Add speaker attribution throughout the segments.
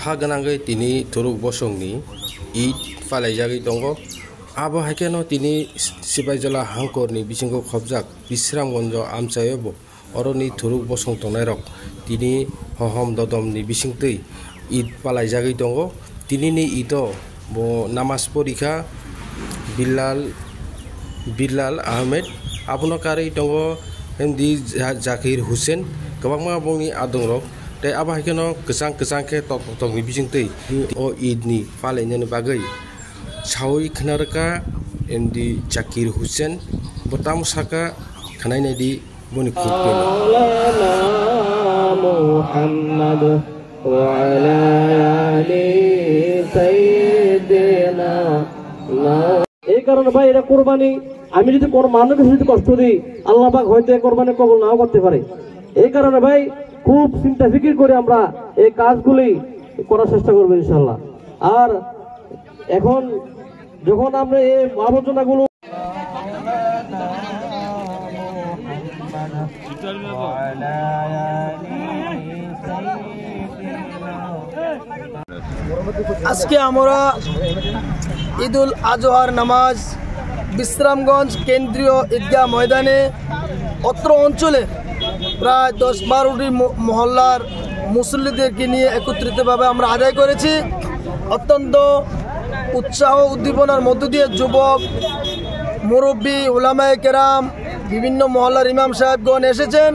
Speaker 1: फागनांगै तिनी थुरुक बसंनि ईद फालायजागै दङ आबो हायकेनो तिनी सिबायजला हांकरनि बिसिंखौ खबजाक बिश्रामगंज आमचायबो अरनि थुरुक बसं तंनायरक तिनी हहम ददमनि बिसिंतै ईद फालायजागै दङ तिनिनि ईदो बो नामाज परीक्षा बिलाल आहमेद आबुनो कारै दङ एमडी जाकिर हुसैन गोबांमा बंनि आदंरक तै आबो हायकेनो गोजां के तंनि बिसिंतै ओ ईदनि फालायनायनि बागै सावै खनारका एमडी जाकिर हुसैन बटाम साका खनायनायदि बनि खुबैनो मुहम्मद व अला आलि साय्यिदिना এই কারণে ভাই এটা কুরবানি আমি যদি কোন মানুষকে যদি কষ্ট দিই আল্লাহ পাক হয়তো কুরবানি কবুল নাও করতে পারে এই কারণে ভাই খুব চিন্তা ফিকির করে আমরা এই কাজগুলি করার চেষ্টা করব ইনশাআল্লাহ আর এখন যখন আমরা এই আলোচনাগুলো
Speaker 2: আজকে আমরা ঈদুল আজহার নামাজ বিশ্রামগঞ্জ কেন্দ্রীয় ঈদগাহ ময়দানে অত্র অঞ্চলে প্রায় 10-12টি মহল্লার মুসল্লিদেরকে নিয়ে একত্রিতভাবে আমরা আদায় করেছি অত্যন্ত উৎসাহ উদ্দীপনার মধ্য দিয়ে যুবক মুরব্বী উলামায়ে কেরাম বিভিন্ন মহল্লার ইমাম সাহেবগণ এসেছেন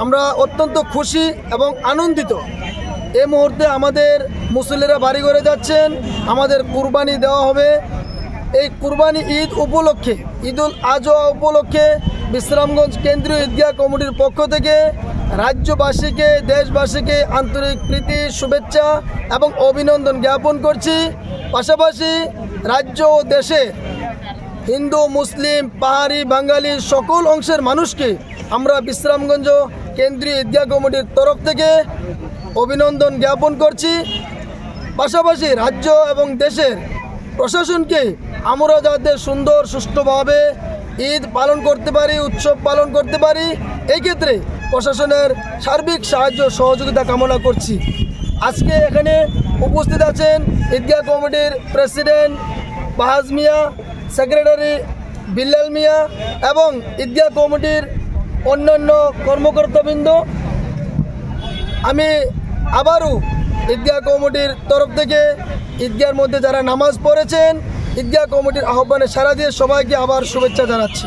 Speaker 2: আমরা অত্যন্ত খুশি এবং আনন্দিত এই মুহূর্তে আমাদের মুসল্লিরা বাড়ি ঘরে যাচ্ছেন আমাদের কুরবানি দেওয়া হবে এই কুরবানি ঈদ উপলক্ষে ঈদুল আজহা উপলক্ষে বিশ্রামগঞ্জ কেন্দ্রীয় ঈদগাহ কমিটির পক্ষ থেকে রাজ্যবাসীকে দেশবাসীকে আন্তরিক প্রীতি শুভেচ্ছা এবং অভিনন্দন জ্ঞাপন করছি পাশাপাশি রাজ্য ও দেশে হিন্দু মুসলিম পাহাড়ি বাঙালি সকল অংশের মানুষকে আমরা বিশ্রামগঞ্জ কেন্দ্রীয় ঈদগাহ কমিটির তরফ থেকে অভিনন্দন জ্ঞাপন করছি পাশাপাশি রাজ্য এবং দেশের প্রশাসনকে আমরা যাতে সুন্দর সুষ্ঠুভাবে ঈদ পালন করতে পারি উৎসব পালন করতে পারি এই ক্ষেত্রে প্রশাসনের সার্বিক সাহায্য সহযোগিতা কামনা করছি আজকে এখানে উপস্থিত আছেন ঈদগাহ কমিটির প্রেসিডেন্ট বাহাজ মিয়া সেক্রেটারি বিল্লাল মিয়া এবং ঈদগাহ কমিটির অন্যান্য কর্মকর্তাবৃন্দ আমি আবারও ঈদগাহ কমিটির তরফ থেকে ঈদগাহের মধ্যে যারা নামাজ পড়েছেন ঈদগাহ কমিটির আহ্বানে সাড়া দিয়ে সবাইকে আবার শুভেচ্ছা জানাচ্ছি।